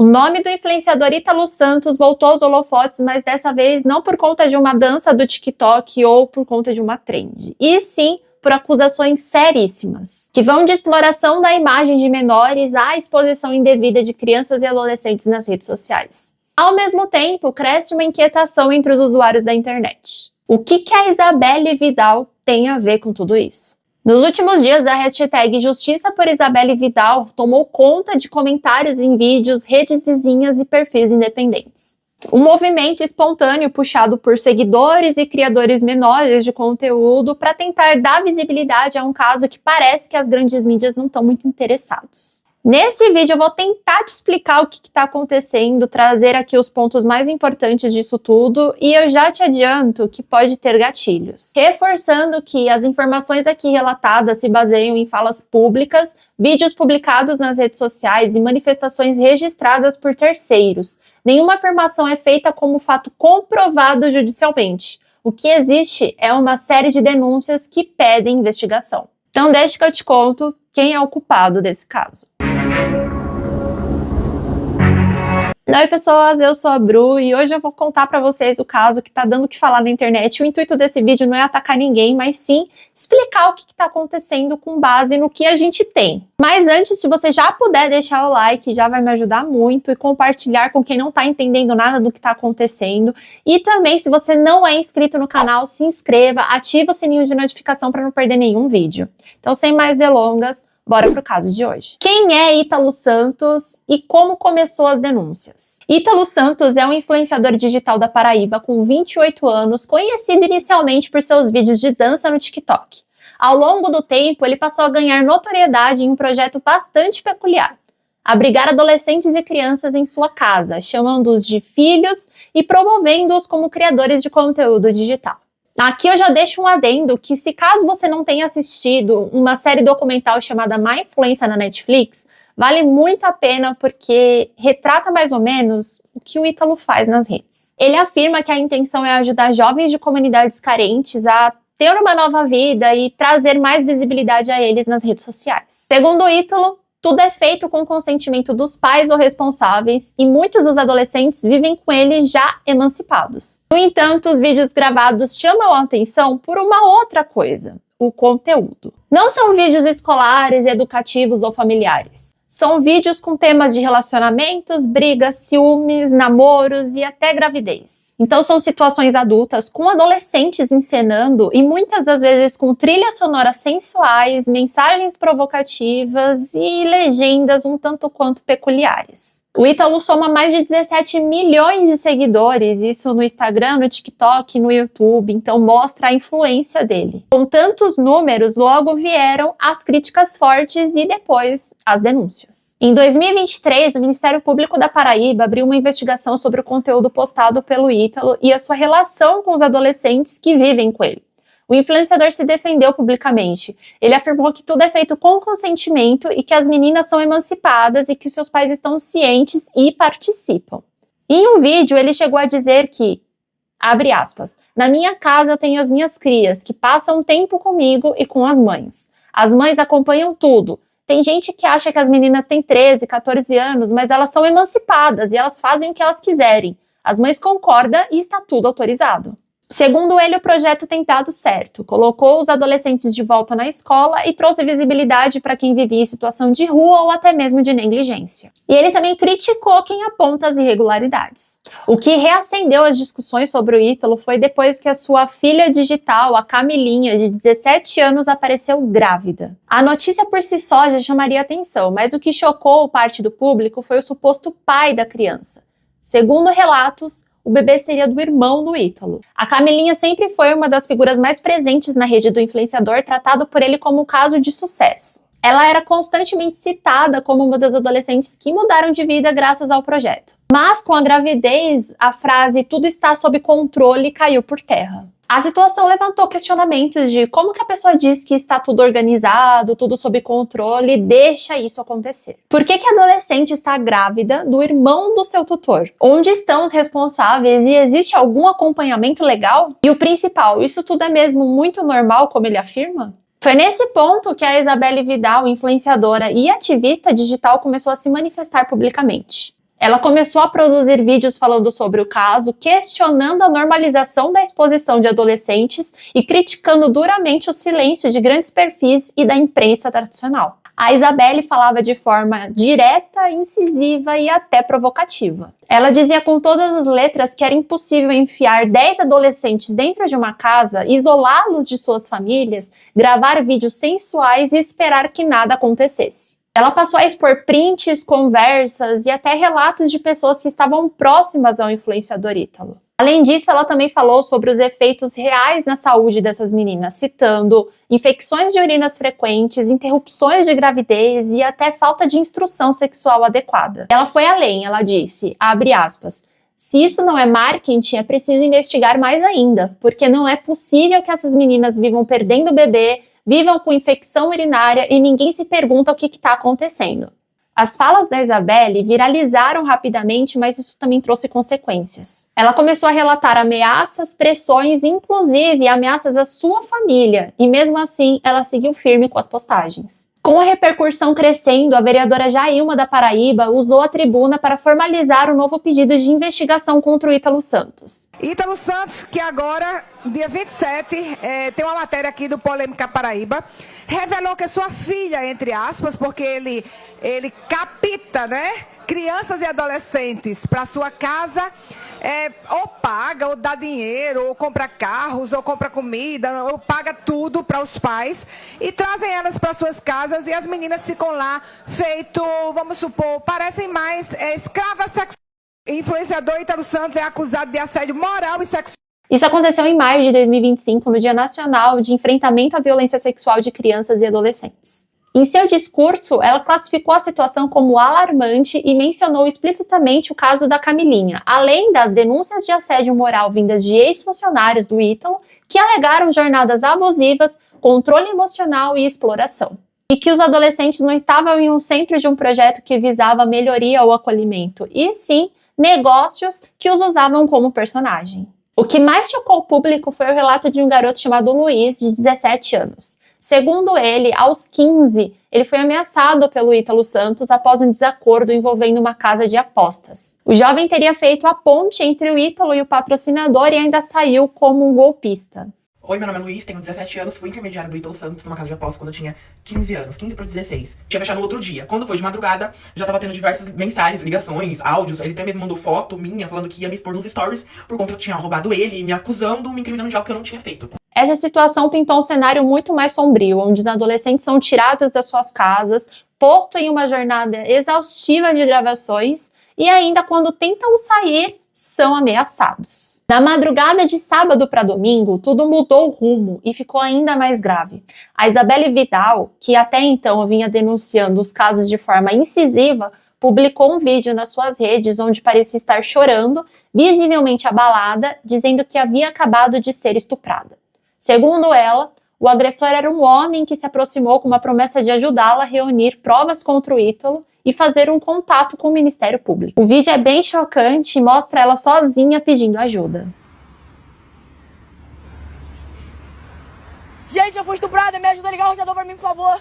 O nome do influenciador Ítalo Santos voltou aos holofotes, mas dessa vez não por conta de uma dança do TikTok ou por conta de uma trend, e sim por acusações seríssimas, que vão de exploração da imagem de menores à exposição indevida de crianças e adolescentes nas redes sociais. Ao mesmo tempo, cresce uma inquietação entre os usuários da internet. O que a Isabelle Vidal tem a ver com tudo isso? Nos últimos dias, a hashtag Justiça por Isabelle Vidal tomou conta de comentários em vídeos, redes vizinhas e perfis independentes. Um movimento espontâneo puxado por seguidores e criadores menores de conteúdo para tentar dar visibilidade a um caso que parece que as grandes mídias não estão muito interessados. Nesse vídeo eu vou tentar te explicar o que está acontecendo, trazer aqui os pontos mais importantes disso tudo, e eu já te adianto que pode ter gatilhos. Reforçando que as informações aqui relatadas se baseiam em falas públicas, vídeos publicados nas redes sociais e manifestações registradas por terceiros. Nenhuma afirmação é feita como fato comprovado judicialmente. O que existe é uma série de denúncias que pedem investigação. Então deixa que eu te conto quem é o culpado desse caso. Oi pessoas, eu sou a Bru e hoje eu vou contar pra vocês o caso que tá dando o que falar na internet. O intuito desse vídeo não é atacar ninguém, mas sim explicar o que tá acontecendo com base no que a gente tem. Mas antes, se você já puder deixar o like, já vai me ajudar muito, e compartilhar com quem não tá entendendo nada do que tá acontecendo. E também, se você não é inscrito no canal, se inscreva, ativa o sininho de notificação para não perder nenhum vídeo. Então, sem mais delongas, bora pro caso de hoje. Quem é Ítalo Santos e como começou as denúncias? Ítalo Santos é um influenciador digital da Paraíba com 28 anos, conhecido inicialmente por seus vídeos de dança no TikTok. Ao longo do tempo, ele passou a ganhar notoriedade em um projeto bastante peculiar: abrigar adolescentes e crianças em sua casa, chamando-os de filhos e promovendo-os como criadores de conteúdo digital. Aqui eu já deixo um adendo que, se caso você não tenha assistido uma série documental chamada Má Influência na Netflix, vale muito a pena porque retrata mais ou menos o que o Ítalo faz nas redes. Ele afirma que a intenção é ajudar jovens de comunidades carentes a ter uma nova vida e trazer mais visibilidade a eles nas redes sociais. Segundo o Ítalo, tudo é feito com consentimento dos pais ou responsáveis e muitos dos adolescentes vivem com ele já emancipados. No entanto, os vídeos gravados chamam a atenção por uma outra coisa: o conteúdo. Não são vídeos escolares, educativos ou familiares. São vídeos com temas de relacionamentos, brigas, ciúmes, namoros e até gravidez. Então são situações adultas com adolescentes encenando e muitas das vezes com trilhas sonoras sensuais, mensagens provocativas e legendas um tanto quanto peculiares. O Ítalo soma mais de 17 milhões de seguidores, isso no Instagram, no TikTok, no YouTube, então mostra a influência dele. Com tantos números, logo vieram as críticas fortes e depois as denúncias. Em 2023, o Ministério Público da Paraíba abriu uma investigação sobre o conteúdo postado pelo Ítalo e a sua relação com os adolescentes que vivem com ele. O influenciador se defendeu publicamente. Ele afirmou que tudo é feito com consentimento e que as meninas são emancipadas e que seus pais estão cientes e participam. Em um vídeo, ele chegou a dizer que, abre aspas, na minha casa eu tenho as minhas crias, que passam tempo comigo e com as mães. As mães acompanham tudo. Tem gente que acha que as meninas têm 13, 14 anos, mas elas são emancipadas e elas fazem o que elas quiserem. As mães concordam e está tudo autorizado. Segundo ele, o projeto tem dado certo, colocou os adolescentes de volta na escola e trouxe visibilidade para quem vivia em situação de rua ou até mesmo de negligência. E ele também criticou quem aponta as irregularidades. O que reacendeu as discussões sobre o Ítalo foi depois que a sua filha digital, a Camilinha, de 17 anos, apareceu grávida. A notícia por si só já chamaria atenção, mas o que chocou parte do público foi o suposto pai da criança. Segundo relatos, o bebê seria do irmão do Ítalo. A Camilinha sempre foi uma das figuras mais presentes na rede do influenciador, tratado por ele como um caso de sucesso. Ela era constantemente citada como uma das adolescentes que mudaram de vida graças ao projeto. Mas com a gravidez, a frase "tudo está sob controle" caiu por terra. A situação levantou questionamentos de como que a pessoa diz que está tudo organizado, tudo sob controle e deixa isso acontecer. Por que a adolescente está grávida do irmão do seu tutor? Onde estão os responsáveis e existe algum acompanhamento legal? E o principal, isso tudo é mesmo muito normal, como ele afirma? Foi nesse ponto que a Isabelle Vidal, influenciadora e ativista digital, começou a se manifestar publicamente. Ela começou a produzir vídeos falando sobre o caso, questionando a normalização da exposição de adolescentes e criticando duramente o silêncio de grandes perfis e da imprensa tradicional. A Isabelle falava de forma direta, incisiva e até provocativa. Ela dizia com todas as letras que era impossível enfiar 10 adolescentes dentro de uma casa, isolá-los de suas famílias, gravar vídeos sensuais e esperar que nada acontecesse. Ela passou a expor prints, conversas e até relatos de pessoas que estavam próximas ao influenciador Ítalo. Além disso, ela também falou sobre os efeitos reais na saúde dessas meninas, citando infecções de urinas frequentes, interrupções de gravidez e até falta de instrução sexual adequada. Ela foi além, ela disse, abre aspas, se isso não é marketing, é preciso investigar mais ainda, porque não é possível que essas meninas vivam perdendo o bebê, vivam com infecção urinária e ninguém se pergunta o que está acontecendo. As falas da Isabelle viralizaram rapidamente, mas isso também trouxe consequências. Ela começou a relatar ameaças, pressões, inclusive ameaças à sua família, e mesmo assim ela seguiu firme com as postagens. Com a repercussão crescendo, a vereadora Jailma da Paraíba usou a tribuna para formalizar o novo pedido de investigação contra o Ítalo Santos. Ítalo Santos, que agora, dia 27, tem uma matéria aqui do Polêmica Paraíba, revelou que sua filha, entre aspas, porque ele capta, né, crianças e adolescentes para sua casa, ou paga, ou dá dinheiro, ou compra carros, ou compra comida, ou paga tudo para os pais e trazem elas para suas casas e as meninas ficam lá feito, vamos supor, parecem mais escravas sexuais. O influenciador Ítalo Santos é acusado de assédio moral e sexual. Isso aconteceu em maio de 2025, no Dia Nacional de Enfrentamento à Violência Sexual de Crianças e Adolescentes. Em seu discurso, ela classificou a situação como alarmante e mencionou explicitamente o caso da Camilinha, além das denúncias de assédio moral vindas de ex-funcionários do Ítalo, que alegaram jornadas abusivas, controle emocional e exploração. E que os adolescentes não estavam em um centro de um projeto que visava melhoria ou acolhimento, e sim negócios que os usavam como personagem. O que mais chocou o público foi o relato de um garoto chamado Luiz, de 17 anos. Segundo ele, aos 15, ele foi ameaçado pelo Ítalo Santos após um desacordo envolvendo uma casa de apostas. O jovem teria feito a ponte entre o Ítalo e o patrocinador e ainda saiu como um golpista. Oi, meu nome é Luiz, tenho 17 anos, fui intermediário do Ítalo Santos numa casa de apostas quando eu tinha 15 anos, 15 para 16. Tinha fechado no outro dia. Quando foi de madrugada, já tava tendo diversas mensagens, ligações, áudios. Ele até mesmo mandou foto minha falando que ia me expor nos stories por conta que eu tinha roubado ele, me acusando, me incriminando de algo que eu não tinha feito. Essa situação pintou um cenário muito mais sombrio, onde os adolescentes são tirados das suas casas, posto em uma jornada exaustiva de gravações e ainda quando tentam sair, são ameaçados. Na madrugada de sábado para domingo, tudo mudou o rumo e ficou ainda mais grave. A Isabelle Vidal, que até então vinha denunciando os casos de forma incisiva, publicou um vídeo nas suas redes onde parecia estar chorando, visivelmente abalada, dizendo que havia acabado de ser estuprada. Segundo ela, o agressor era um homem que se aproximou com uma promessa de ajudá-la a reunir provas contra o Ítalo e fazer um contato com o Ministério Público. O vídeo é bem chocante e mostra ela sozinha pedindo ajuda. Gente, eu fui estuprada, me ajuda a ligar o roteador pra mim, por favor.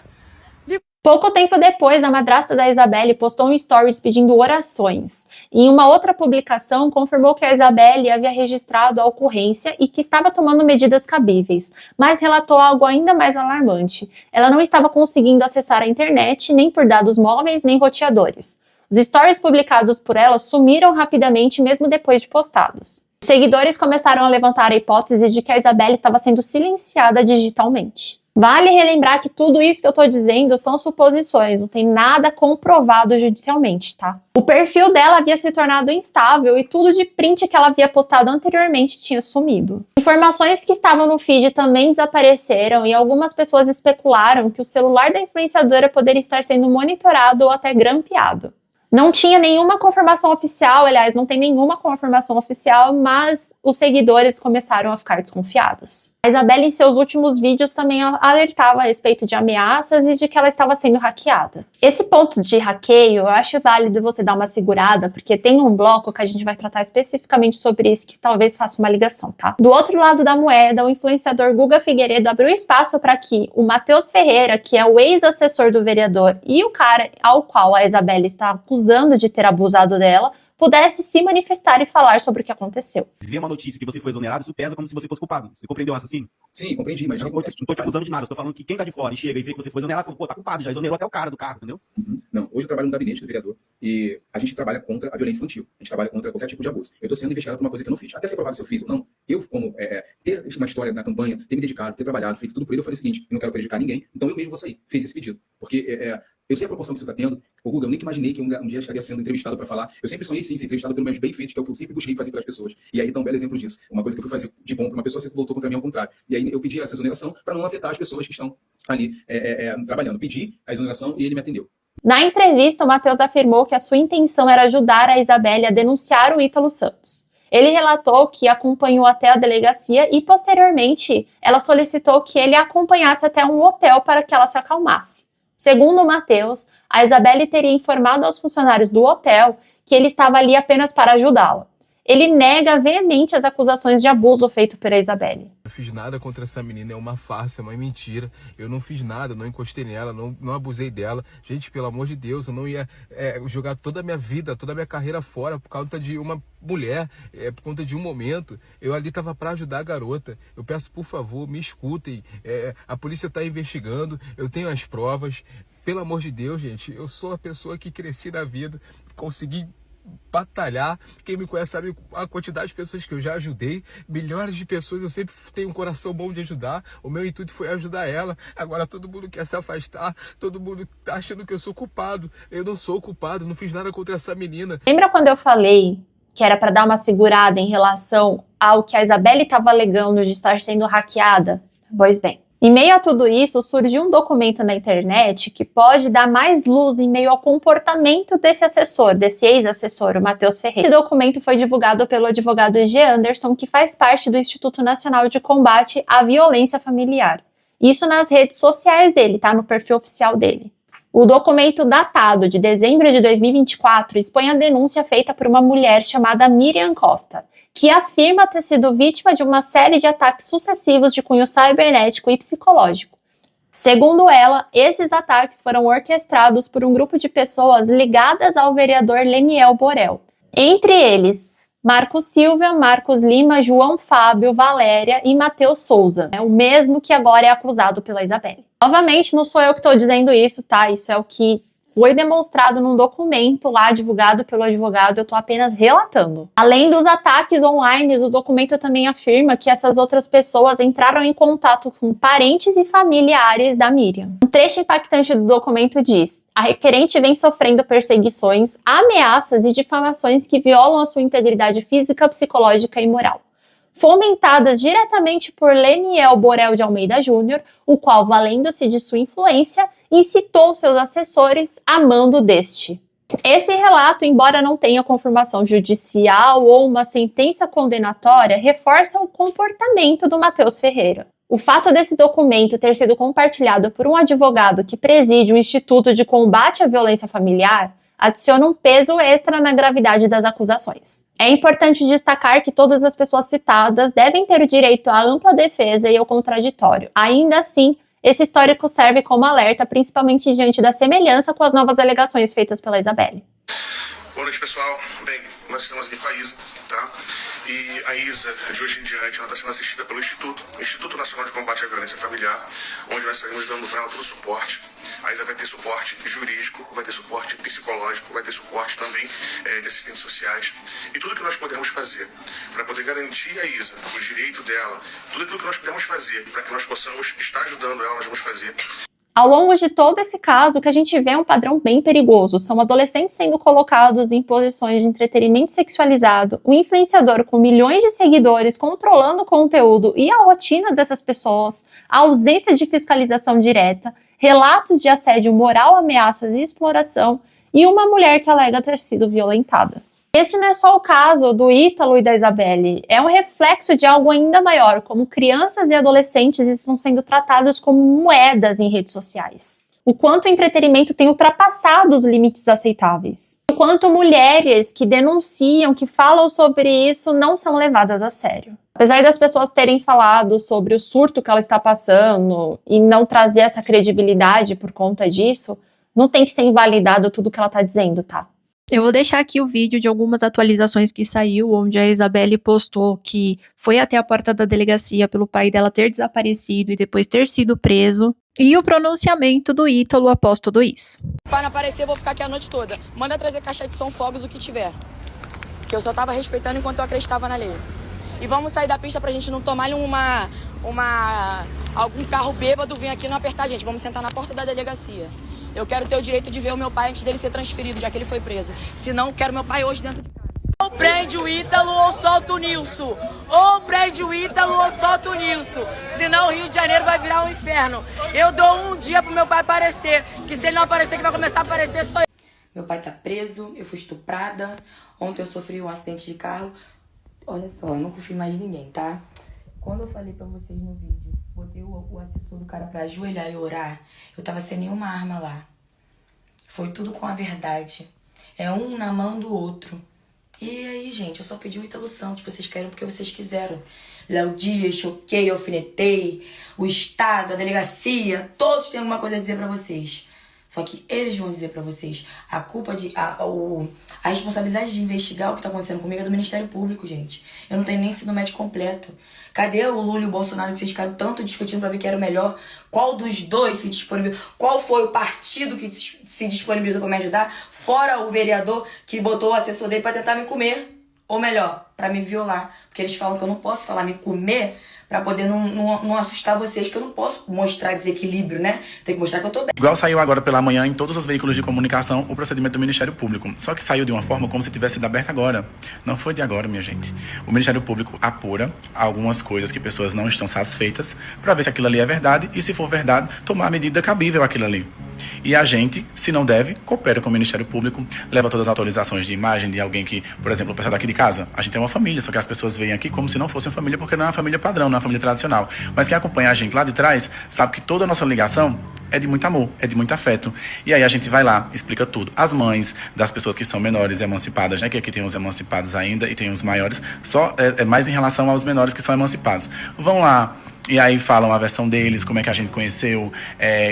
Pouco tempo depois, a madrasta da Isabelle postou um stories pedindo orações. Em uma outra publicação, confirmou que a Isabelle havia registrado a ocorrência e que estava tomando medidas cabíveis, mas relatou algo ainda mais alarmante. Ela não estava conseguindo acessar a internet, nem por dados móveis, nem roteadores. Os stories publicados por ela sumiram rapidamente, mesmo depois de postados. Os seguidores começaram a levantar a hipótese de que a Isabelle estava sendo silenciada digitalmente. Vale relembrar que tudo isso que eu tô dizendo são suposições, não tem nada comprovado judicialmente, tá? O perfil dela havia se tornado instável e tudo de print que ela havia postado anteriormente tinha sumido. Informações que estavam no feed também desapareceram e algumas pessoas especularam que o celular da influenciadora poderia estar sendo monitorado ou até grampeado. Não tinha nenhuma confirmação oficial, aliás, não tem nenhuma confirmação oficial, mas os seguidores começaram a ficar desconfiados. A Isabelle, em seus últimos vídeos, também alertava a respeito de ameaças e de que ela estava sendo hackeada. Esse ponto de hackeio, eu acho válido você dar uma segurada, porque tem um bloco que a gente vai tratar especificamente sobre isso, que talvez faça uma ligação, tá? Do outro lado da moeda, o influenciador Guga Figueiredo abriu espaço para que o Matheus Ferreira, que é o ex-assessor do vereador, e o cara ao qual a Isabelle está acusando acusando de ter abusado dela, pudesse se manifestar e falar sobre o que aconteceu. Ver uma notícia que você foi exonerado, isso pesa como se você fosse culpado. Você compreendeu o raciocínio? Sim, compreendi, mas... Eu não tô te acusando de nada, eu tô falando que quem tá de fora e chega e vê que você foi exonerado, fala, pô, tá culpado, já exonerou até o cara do cargo, entendeu? Não, hoje eu trabalho no gabinete do vereador e a gente trabalha contra a violência infantil. A gente trabalha contra qualquer tipo de abuso. Eu tô sendo investigado por uma coisa que eu não fiz. Até ser provado se eu fiz ou não, eu, como ter uma história na campanha, ter me dedicado, ter trabalhado, feito tudo por ele, eu falei o seguinte, eu não quero prejudicar ninguém, então eu mesmo vou sair. Fiz esse pedido. Porque eu sei a proporção que você está tendo. O Guga, eu nunca imaginei que um dia estaria sendo entrevistado para falar. Eu sempre sonhei sim ser entrevistado pelo menos bem feito, que é o que eu sempre busquei fazer para as pessoas. E aí dá um belo exemplo disso. Uma coisa que eu fui fazer de bom para uma pessoa, você voltou contra mim ao contrário. E aí eu pedi essa exoneração para não afetar as pessoas que estão ali trabalhando. Pedi a exoneração e ele me atendeu. Na entrevista, o Matheus afirmou que a sua intenção era ajudar a Isabelle a denunciar o Ítalo Santos. Ele relatou que acompanhou até a delegacia e, posteriormente, ela solicitou que ele a acompanhasse até um hotel para que ela se acalmasse. Segundo o Matheus, a Isabelle teria informado aos funcionários do hotel que ele estava ali apenas para ajudá-la. Ele nega veemente as acusações de abuso feito por Isabelle. Não fiz nada contra essa menina, é uma farsa, é uma mentira. Eu não fiz nada, não encostei nela, não abusei dela. Gente, pelo amor de Deus, eu não ia jogar toda a minha vida, toda a minha carreira fora por causa de uma mulher, por conta de um momento. Eu ali estava para ajudar a garota. Eu peço, por favor, me escutem. A polícia está investigando, eu tenho as provas. Pelo amor de Deus, gente, eu sou a pessoa que cresci na vida, consegui batalhar. Quem me conhece sabe a quantidade de pessoas que eu já ajudei, milhares de pessoas. Eu sempre tenho um coração bom de ajudar. O meu intuito foi ajudar ela. Agora todo mundo quer se afastar, todo mundo tá achando que eu sou culpado. Eu não sou culpado, não fiz nada contra essa menina. Lembra quando eu falei que era para dar uma segurada em relação ao que a Isabelle estava alegando de estar sendo hackeada? Pois bem, em meio a tudo isso, surgiu um documento na internet que pode dar mais luz em meio ao comportamento desse assessor, desse ex-assessor, o Matheus Ferreira. Esse documento foi divulgado pelo advogado G. Anderson, que faz parte do Instituto Nacional de Combate à Violência Familiar. Isso nas redes sociais dele, tá? No perfil oficial dele. O documento datado de dezembro de 2024 expõe a denúncia feita por uma mulher chamada Miriam Costa, que afirma ter sido vítima de uma série de ataques sucessivos de cunho cibernético e psicológico. Segundo ela, esses ataques foram orquestrados por um grupo de pessoas ligadas ao vereador Leniel Borel. Entre eles, Marcos Silva, Marcos Lima, João Fábio, Valéria e Matheus Souza, o mesmo que agora é acusado pela Isabelle. Novamente, não sou eu que estou dizendo isso, tá? Isso é o que foi demonstrado num documento lá divulgado pelo advogado, eu tô apenas relatando. Além dos ataques online, o documento também afirma que essas outras pessoas entraram em contato com parentes e familiares da Miriam. Um trecho impactante do documento diz: a requerente vem sofrendo perseguições, ameaças e difamações que violam a sua integridade física, psicológica e moral, fomentadas diretamente por Leniel Borel de Almeida Júnior, o qual, valendo-se de sua influência, incitou seus assessores a mando deste. Esse relato, embora não tenha confirmação judicial ou uma sentença condenatória, reforça o comportamento do Matheus Ferreira. O fato desse documento ter sido compartilhado por um advogado que preside o Instituto de Combate à Violência Familiar adiciona um peso extra na gravidade das acusações. É importante destacar que todas as pessoas citadas devem ter o direito à ampla defesa e ao contraditório. Ainda assim, esse histórico serve como alerta, principalmente diante da semelhança com as novas alegações feitas pela Isabelle. Boa noite, pessoal. Bem, nós estamos aqui com a Isa, tá? E a Isa, de hoje em diante, ela está sendo assistida pelo Instituto Nacional de Combate à Violência Familiar, onde nós estaremos dando para ela todo o suporte. A Isa vai ter suporte jurídico, vai ter suporte psicológico, vai ter suporte também de assistentes sociais. E tudo que nós pudermos fazer para poder garantir a Isa o direito dela, tudo aquilo que nós pudermos fazer para que nós possamos estar ajudando ela, nós vamos fazer. Ao longo de todo esse caso, o que a gente vê é um padrão bem perigoso. São adolescentes sendo colocados em posições de entretenimento sexualizado, um influenciador com milhões de seguidores controlando o conteúdo e a rotina dessas pessoas, a ausência de fiscalização direta, relatos de assédio moral, ameaças e exploração, e uma mulher que alega ter sido violentada. Esse não é só o caso do Ítalo e da Isabelle, é um reflexo de algo ainda maior, como crianças e adolescentes estão sendo tratados como moedas em redes sociais. O quanto o entretenimento tem ultrapassado os limites aceitáveis. O quanto mulheres que denunciam, que falam sobre isso, não são levadas a sério. Apesar das pessoas terem falado sobre o surto que ela está passando e não trazer essa credibilidade por conta disso, não tem que ser invalidado tudo que ela está dizendo, tá? Eu vou deixar aqui o vídeo de algumas atualizações que saiu, onde a Isabelle postou que foi até a porta da delegacia pelo pai dela ter desaparecido e depois ter sido preso, e o pronunciamento do Ítalo após tudo isso. Para não aparecer, eu vou ficar aqui a noite toda. Manda trazer caixa de som, fogos, o que tiver. Que eu só tava respeitando enquanto eu acreditava na lei. E vamos sair da pista pra gente não tomar algum carro bêbado vir aqui e não apertar a gente. Vamos sentar na porta da delegacia. Eu quero ter o direito de ver o meu pai antes dele ser transferido, já que ele foi preso. Se não, quero meu pai hoje dentro de casa. Ou prende o Ítalo ou solta o Nilson. Ou prende o Ítalo ou solta o Nilson. Senão o Rio de Janeiro vai virar um inferno. Eu dou um dia pro meu pai aparecer. Que se ele não aparecer, que vai começar a aparecer só eu. Meu pai tá preso, eu fui estuprada. Ontem eu sofri um acidente de carro. Olha só, eu não confio mais em ninguém, tá? Quando eu falei pra vocês no vídeo, botei o assessor do cara pra ajoelhar e orar, eu tava sem nenhuma arma lá. Foi tudo com a verdade. É um na mão do outro. E aí, gente, eu só pedi o Ítalo Santos, vocês querem porque vocês quiseram. Léo Dias, choquei, alfinetei, o Estado, a delegacia, todos têm alguma coisa a dizer pra vocês. Só que eles vão dizer pra vocês. A responsabilidade de investigar o que tá acontecendo comigo é do Ministério Público, gente. Eu não tenho nem ensino médio completo. Cadê o Lula e o Bolsonaro que vocês ficaram tanto discutindo pra ver que era o melhor? Qual dos dois se disponibilizou? Qual foi o partido que se disponibilizou pra me ajudar? Fora o vereador que botou o assessor dele pra tentar me comer. Ou melhor, pra me violar. Porque eles falam que eu não posso falar me comer pra poder não assustar vocês, que eu não posso mostrar desequilíbrio, né? Tem que mostrar que eu tô bem. Igual saiu agora pela manhã em todos os veículos de comunicação o procedimento do Ministério Público. Só que saiu de uma forma como se tivesse sido aberto agora. Não foi de agora, minha gente. O Ministério Público apura algumas coisas que pessoas não estão satisfeitas para ver se aquilo ali é verdade e, se for verdade, tomar a medida cabível àquilo ali. E a gente, se não deve, coopera com o Ministério Público, leva todas as autorizações de imagem de alguém que, por exemplo, o pessoal daqui de casa, a gente é uma família, só que as pessoas veem aqui como se não fosse uma família, porque não é uma família padrão, não é uma família tradicional. Mas quem acompanha a gente lá de trás sabe que toda a nossa ligação é de muito amor, é de muito afeto. E aí a gente vai lá, explica tudo. As mães das pessoas que são menores emancipadas, né? Que aqui tem os emancipados ainda e tem os maiores, só é mais em relação aos menores que são emancipados. Vão lá, e aí falam a versão deles, como é que a gente conheceu,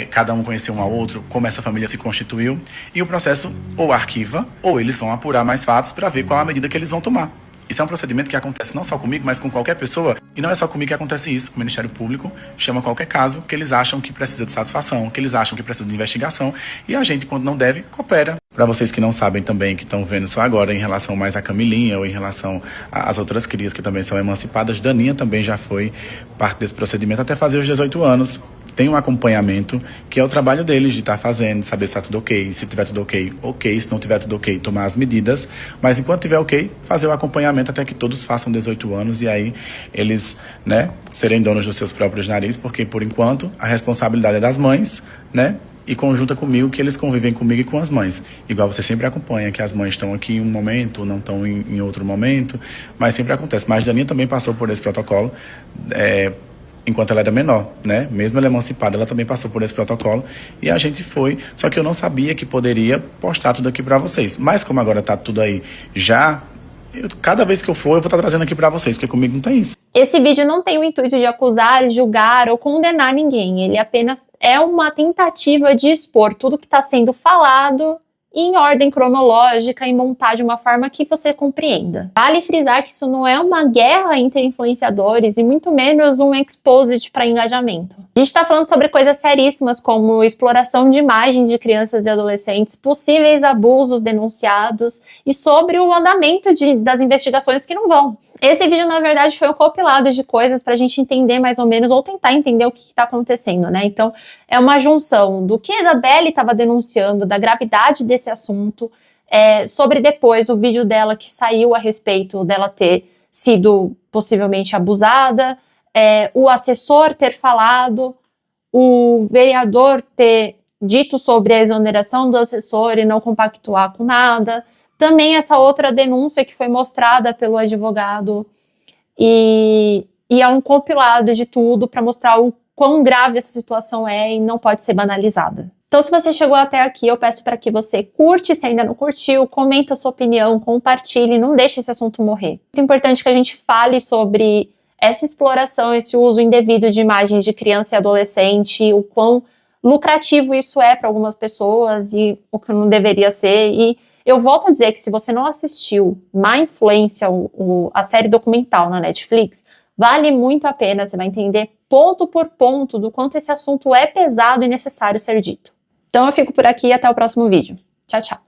cada um conheceu um ao outro, como essa família se constituiu. E o processo ou arquiva, ou eles vão apurar mais fatos para ver qual a medida que eles vão tomar. Isso é um procedimento que acontece não só comigo, mas com qualquer pessoa. E não é só comigo que acontece isso. O Ministério Público chama qualquer caso que eles acham que precisa de satisfação, que eles acham que precisa de investigação. E a gente, quando não deve, coopera. Para vocês que não sabem também, que estão vendo só agora em relação mais à Camilinha ou em relação às outras crias que também são emancipadas, Daninha também já foi parte desse procedimento até fazer os 18 anos. Tem um acompanhamento, que é o trabalho deles de estar fazendo, de saber se está tudo ok. Se tiver tudo ok, ok. Se não tiver tudo ok, tomar as medidas. Mas enquanto tiver ok, fazer o acompanhamento até que todos façam 18 anos e aí eles, né, serem donos dos seus próprios narizes, porque por enquanto a responsabilidade é das mães, né? E conjunta comigo, que eles convivem comigo e com as mães. Igual você sempre acompanha, que as mães estão aqui em um momento, não estão em outro momento, mas sempre acontece. Mas Daninha também passou por esse protocolo, enquanto ela era menor, né? Mesmo ela emancipada, ela também passou por esse protocolo e a gente foi, só que eu não sabia que poderia postar tudo aqui pra vocês. Mas como agora tá tudo aí já, cada vez que eu for, eu vou estar trazendo aqui pra vocês, porque comigo não tem isso. Esse vídeo não tem o intuito de acusar, julgar ou condenar ninguém. Ele apenas é uma tentativa de expor tudo que está sendo falado em ordem cronológica e montar de uma forma que você compreenda. Vale frisar que isso não é uma guerra entre influenciadores e muito menos um exposit para engajamento. A gente está falando sobre coisas seríssimas como exploração de imagens de crianças e adolescentes, possíveis abusos denunciados e sobre o andamento das investigações que não vão. Esse vídeo, na verdade, foi um compilado de coisas para a gente entender mais ou menos, ou tentar entender o que está acontecendo, né? Então, é uma junção do que a Isabelle estava denunciando, da gravidade desse assunto, sobre depois o vídeo dela que saiu a respeito dela ter sido possivelmente abusada, o assessor ter falado, o vereador ter dito sobre a exoneração do assessor e não compactuar com nada, também essa outra denúncia que foi mostrada pelo advogado, e é um compilado de tudo para mostrar o quão grave essa situação é e não pode ser banalizada. Então, se você chegou até aqui, eu peço para que você curte, se ainda não curtiu, comenta a sua opinião, compartilhe, não deixe esse assunto morrer. É muito importante que a gente fale sobre essa exploração, esse uso indevido de imagens de criança e adolescente, o quão lucrativo isso é para algumas pessoas e o que não deveria ser, e Eu volto a dizer que se você não assistiu Má Influência, a série documental na Netflix, vale muito a pena, você vai entender ponto por ponto do quanto esse assunto é pesado e necessário ser dito. Então eu fico por aqui e até o próximo vídeo. Tchau, tchau!